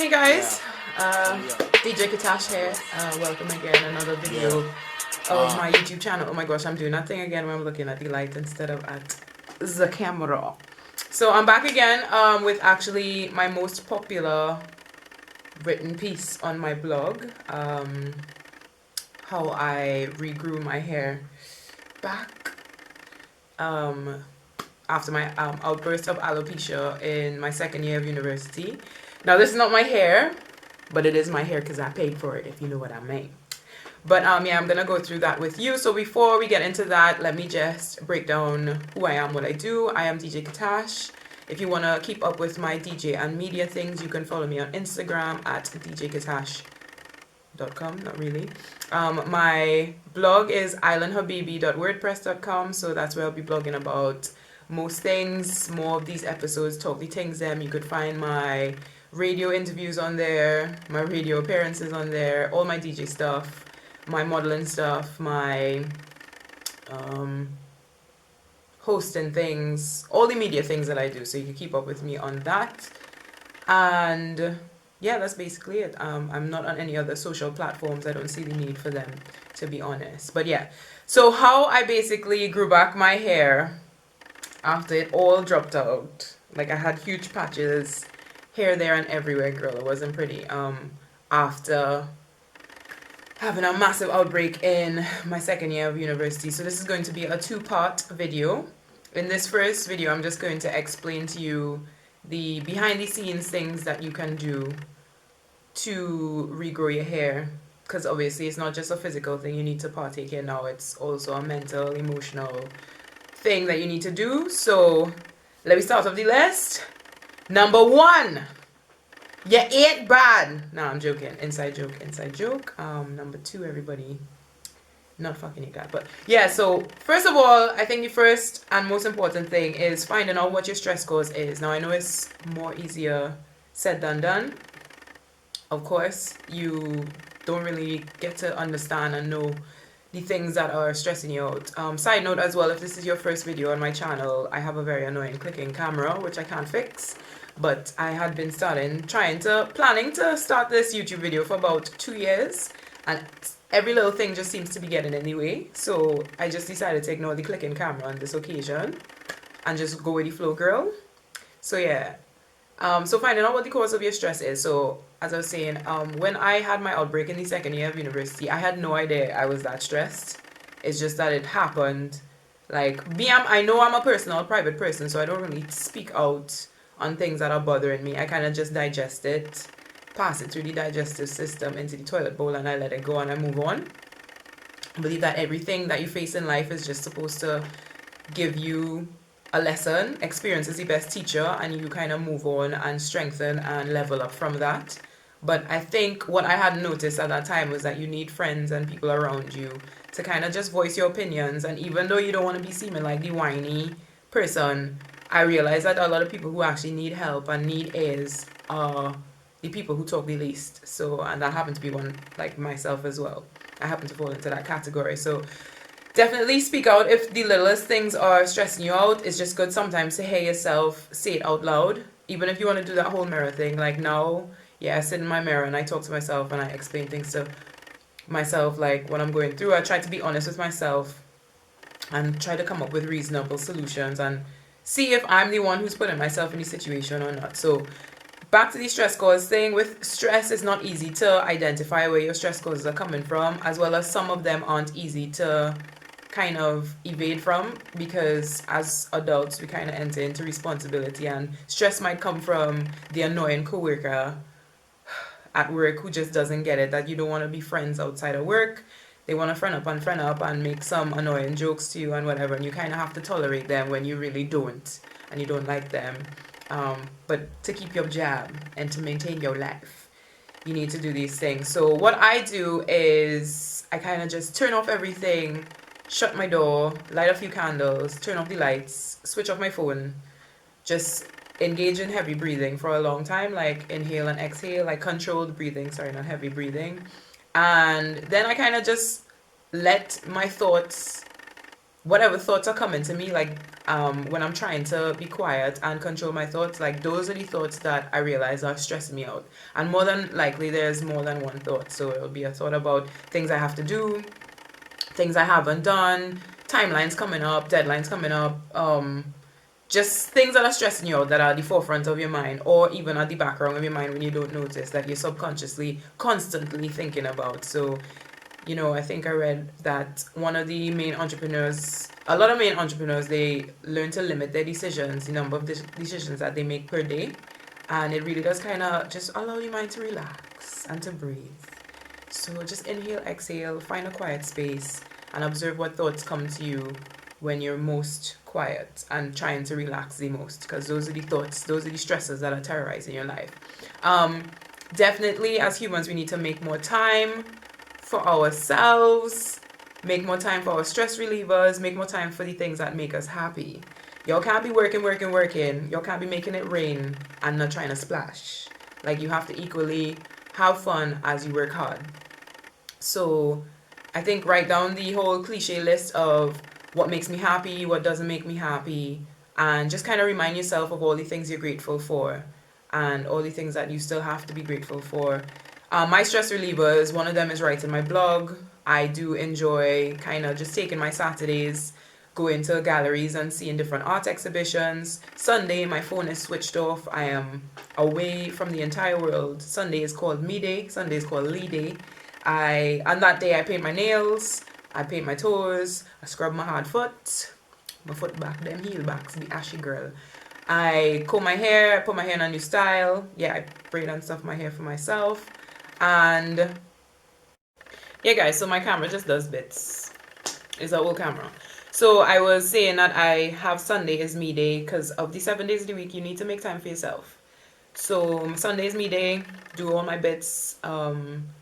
Hey guys, DJ Katash here. Welcome again, another video of my YouTube channel. Oh my gosh, I'm doing that thing again when I'm looking at the light instead of at the camera. So I'm back again with actually my most popular written piece on my blog. How I regrew my hair back after my outburst of alopecia in my second year of university. Now this is not my hair, but it is my hair because I paid for it, if you know what I mean. But yeah, I'm gonna go through that with you. So before we get into that, let me just break down who I am, what I do. I am DJ Katash. If you wanna keep up with my DJ and media things, you can follow me on Instagram at djkatash.com. Not really. My blog is islandhabibi.wordpress.com, so that's where I'll be blogging about most things, more of these episodes, talk the things them. You could find my radio interviews on there, my radio appearances on there, all my DJ stuff, my modeling stuff, my hosting things, all the media things that I do, so you can keep up with me on that. And yeah, that's basically it. I'm not on any other social platforms. I don't see the need for them, to be honest. But yeah, so how I basically grew back my hair after it all dropped out. Like I had huge patches, hair there and everywhere, girl. It wasn't pretty. After having a massive outbreak in my second year of university. So this is going to be a two-part video. In this first video, I'm just going to explain to you the behind the scenes things that you can do to regrow your hair, because obviously it's not just a physical thing you need to partake in now, it's also a mental, emotional thing that you need to do. So let me start off the list. Number one, you ate bad. No, I'm joking. Inside joke. Number two, everybody, not fucking you guys. But yeah, so first of all, I think the first and most important thing is finding out what your stress cause is. Now I know it's more easier said than done. Of course, you don't really get to understand and know the things that are stressing you out. Side note as well, if this is your first video on my channel, I have a very annoying clicking camera, which I can't fix. But I had been planning to start this YouTube video for about 2 years, and every little thing just seems to be getting in the way. So I just decided to ignore the clicking camera on this occasion and just go with the flow, girl. So yeah. So finding out what the cause of your stress is. So as I was saying, when I had my outbreak in the second year of university, I had no idea I was that stressed. It's just that it happened. Like me, I know I'm a private person, so I don't really speak out on things that are bothering me. I kind of just digest it, pass it through the digestive system into the toilet bowl, and I let it go and I move on. I believe that everything that you face in life is just supposed to give you a lesson. Experience is the best teacher, and you kind of move on and strengthen and level up from that. But I think what I had noticed at that time was that you need friends and people around you to kind of just voice your opinions. And even though you don't want to be seeming like the whiny person, I realized that a lot of people who actually need help and need ears are the people who talk the least. So, and that happened to be one like myself as well. I happen to fall into that category. So definitely speak out if the littlest things are stressing you out. It's just good sometimes to hear yourself say it out loud. Even if you want to do that whole mirror thing. Like now, yeah, I sit in my mirror and I talk to myself and I explain things to myself, like what I'm going through. I try to be honest with myself and try to come up with reasonable solutions and see if I'm the one who's putting myself in the situation or not. So back to the stress cause thing. With stress, it's not easy to identify where your stress causes are coming from, as well as some of them aren't easy to kind of evade from, because as adults we kind of enter into responsibility, and stress might come from the annoying coworker at work who just doesn't get it, that you don't want to be friends outside of work. They want to friend up and make some annoying jokes to you and whatever, and you kind of have to tolerate them when you really don't, and you don't like them. But to keep your job and to maintain your life, you need to do these things. So what I do is I kind of just turn off everything, shut my door, light a few candles, turn off the lights, switch off my phone, just engage in heavy breathing for a long time, like inhale and exhale, like controlled breathing, sorry, not heavy breathing. And then I kind of just let my thoughts whatever thoughts are coming to me, like when I'm trying to be quiet and control my thoughts, like those are the thoughts that I realize are stressing me out. And more than likely, there's more than one thought. So it'll be a thought about things I have to do, things I haven't done, timelines coming up, deadlines coming up, just things that are stressing you out that are at the forefront of your mind or even at the background of your mind when you don't notice, that you're subconsciously constantly thinking about. So I think I read that one of the main entrepreneurs, a lot of main entrepreneurs, they learn to limit their decisions, the number of decisions that they make per day. And it really does kind of just allow your mind to relax and to breathe. So just inhale, exhale, find a quiet space, and observe what thoughts come to you when you're most quiet and trying to relax the most, because those are the thoughts, those are the stresses that are terrorizing your life. Um, Definitely, as humans, we need to make more time for ourselves, make more time for our stress relievers, make more time for the things that make us happy. Y'all can't be working, working, working. Y'all can't be making it rain and not trying to splash. Like, you have to equally have fun as you work hard. So I think write down the whole cliche list of what makes me happy, what doesn't make me happy, and just kind of remind yourself of all the things you're grateful for and all the things that you still have to be grateful for. My stress relievers, one of them is writing my blog. I do enjoy kind of just taking my Saturdays, going to galleries and seeing different art exhibitions. Sunday, my phone is switched off. I am away from the entire world. Sunday is called me day. Sunday is called Lee day. On that day I paint my nails, I paint my toes, I scrub my hard foot, my foot back, them heel backs, the ashy girl. I comb my hair, I put my hair in a new style. Yeah, I braid and stuff my hair for myself. And yeah, guys, so my camera just does bits. It's an old camera. So I was saying that I have Sunday as me day because of the 7 days of the week, you need to make time for yourself. So Sunday is me day, do all my bits,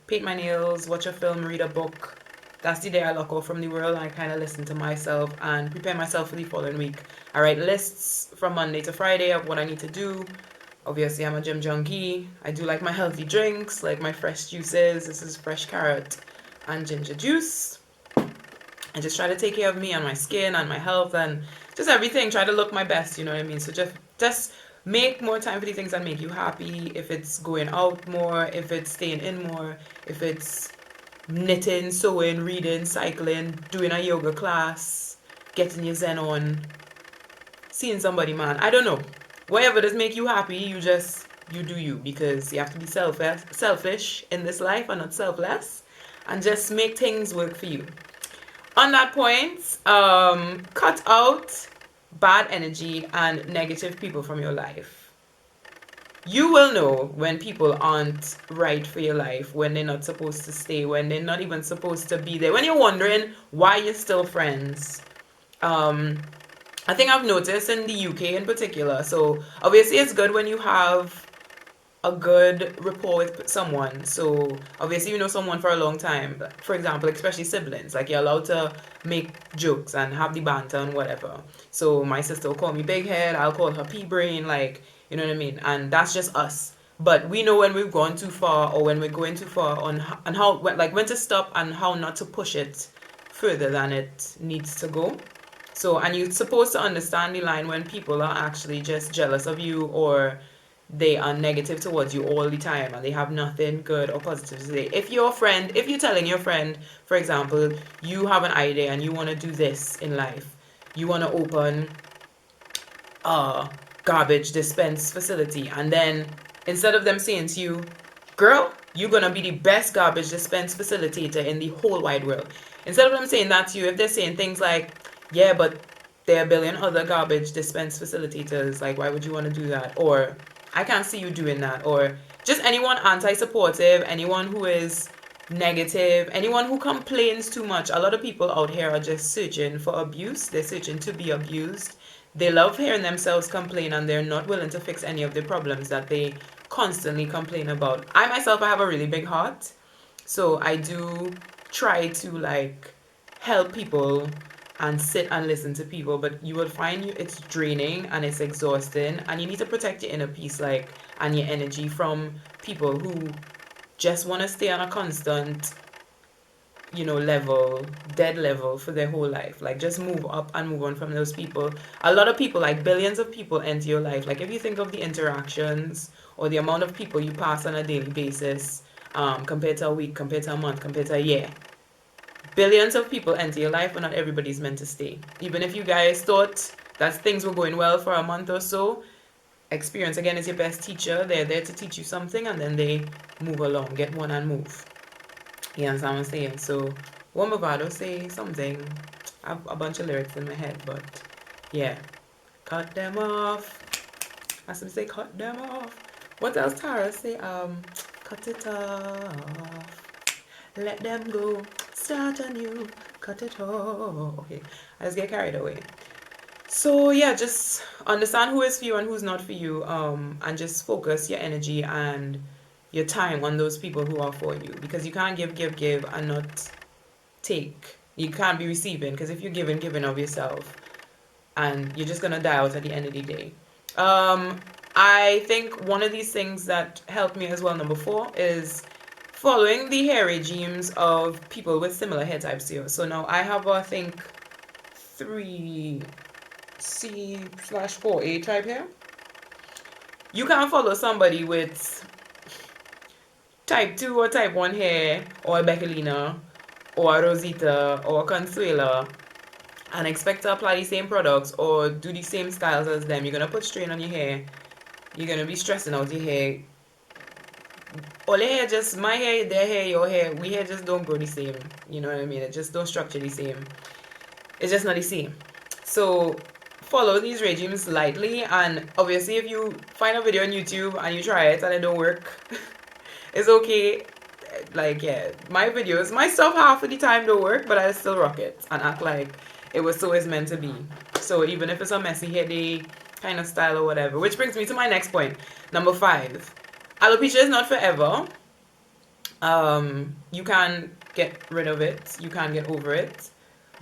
paint my nails, watch a film, read a book. That's the day I lock off from the world and I kind of listen to myself and prepare myself for the following week. I write lists from Monday to Friday of what I need to do. Obviously, I'm a gym junkie. I do like my healthy drinks, like my fresh juices. This is fresh carrot and ginger juice. I just try to take care of me and my skin and my health and just everything. Try to look my best, you know what I mean? So just make more time for the things that make you happy. If it's going out more, if it's staying in more, if it's knitting, sewing, reading, cycling, doing a yoga class, getting your zen on, seeing somebody, man. I don't know. Whatever does make you happy, you do you, because you have to be selfish in this life and not selfless, and just make things work for you. On that point, cut out bad energy and negative people from your life. You will know when people aren't right for your life, when they're not supposed to stay, when they're not even supposed to be there, when you're wondering why you're still friends. I think I've noticed in the UK in particular. So obviously it's good when you have a good rapport with someone. So obviously you know someone for a long time. For example, especially siblings, like you're allowed to make jokes and have the banter and whatever. So my sister will call me big head, I'll call her pea brain, like, you know what I mean? And that's just us. But we know when we've gone too far or when we're going too far on how, like, when to stop and how not to push it further than it needs to go. So, and you're supposed to understand the line when people are actually just jealous of you or they are negative towards you all the time and they have nothing good or positive to say. If you're telling your friend, for example, you have an idea and you want to do this in life, you want to open a garbage dispense facility, and then instead of them saying to you, girl, you're going to be the best garbage dispense facilitator in the whole wide world. Instead of them saying that to you, if they're saying things like, yeah, but there are a billion other garbage dispense facilitators, like, why would you want to do that? Or, I can't see you doing that. Or just anyone anti-supportive, anyone who is negative, anyone who complains too much. A lot of people out here are just searching for abuse. They're searching to be abused. They love hearing themselves complain and they're not willing to fix any of the problems that they constantly complain about. I myself, I have a really big heart. So I do try to like help people and sit and listen to people, but you will find it's draining and it's exhausting, and you need to protect your inner peace, like, and your energy from people who just want to stay on a constant level, dead level for their whole life. Like, just move up and move on from those people. A lot of people, like billions of people, enter your life. Like, if you think of the interactions or the amount of people you pass on a daily basis, compared to a week, compared to a month, compared to a year, billions of people enter your life, but not everybody's meant to stay. Even if you guys thought that things were going well for a month or so, experience again is your best teacher. They're there to teach you something, and then they move along. Get one and move. You understand what I'm saying? So, one Bavado say something. I have a bunch of lyrics in my head, but yeah. Cut them off. I some say cut them off. What else Tara say? Cut it off. Let them go. Start anew. Cut it off. Okay. I just get carried away. So yeah, just understand who is for you and who's not for you, and just focus your energy and your time on those people who are for you, because you can't give and not take. You can't be receiving, because if you're giving of yourself, and you're just gonna die out at the end of the day. I think one of these things that helped me as well, number 4, is following the hair regimes of people with similar hair types to you. So now I have, I think, 3C/4A type hair. You can't follow somebody with type 2 or type 1 hair, or a Beckelina, or a Rosita, or a Consuela, and expect to apply the same products or do the same styles as them. You're going to put strain on your hair. You're going to be stressing out your hair. All your hair just, my hair, their hair, your hair, we hair just don't grow the same. You know what I mean? It just don't structure the same. It's just not the same. So follow these regimes lightly, and obviously if you find a video on YouTube and you try it and it don't work, it's okay. Like, yeah, my videos, my stuff half of the time don't work, but I still rock it and act like it was so it's meant to be. So even if it's a messy, heady kind of style or whatever. Which brings me to my next point. Number 5. Alopecia is not forever. You can get rid of it. You can get over it.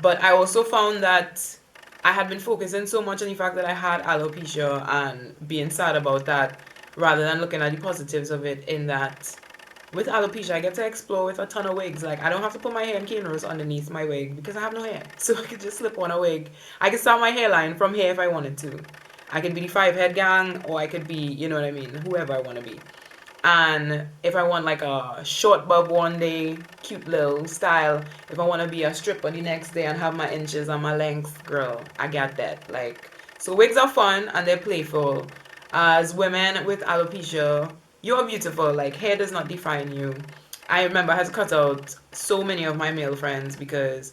But I also found that I had been focusing so much on the fact that I had alopecia and being sad about that, rather than looking at the positives of it, in that with alopecia, I get to explore with a ton of wigs. Like, I don't have to put my hair in cane rows underneath my wig because I have no hair. So I could just slip on a wig. I could start my hairline from here if I wanted to. I could be the 5-head gang, or I could be, you know what I mean, whoever I want to be. And if I want like a short bob one day, cute little style, if I want to be a stripper the next day and have my inches and my length, girl, I got that. Like, so wigs are fun and they're playful. As women with alopecia, you're beautiful. Like, hair does not define you. I remember I had to cut out so many of my male friends because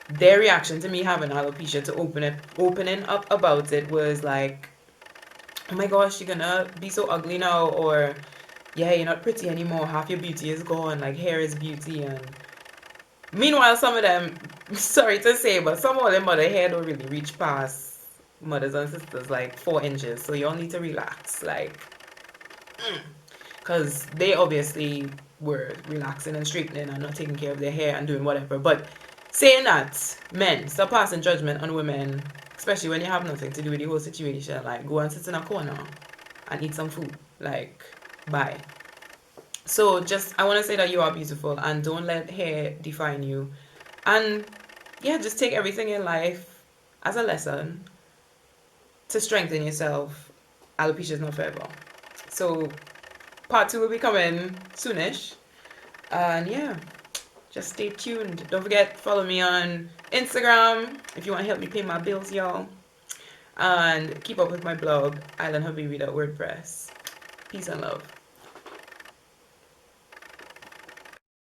their reaction to me having alopecia, to opening up about it, was like, oh my gosh, you're gonna be so ugly now, or yeah, you're not pretty anymore, half your beauty is gone, like hair is beauty. And meanwhile, some of them, sorry to say, but some of them, mother hair don't really reach past mothers and sisters like 4 inches, so you all need to relax, like, because they obviously were relaxing and straightening and not taking care of their hair and doing whatever. But saying that, men, stop passing judgment on women, especially when you have nothing to do with the whole situation. Like, go and sit in a corner and eat some food. Like, bye. So just, I want to say that you are beautiful, and don't let hair define you. And yeah, just take everything in life as a lesson to strengthen yourself. Alopecia is not forever. So part 2 will be coming soonish. And yeah, just stay tuned. Don't forget, follow me on Instagram if you want to help me pay my bills, y'all. And keep up with my blog, islandhabibi.wordpress. Peace and love.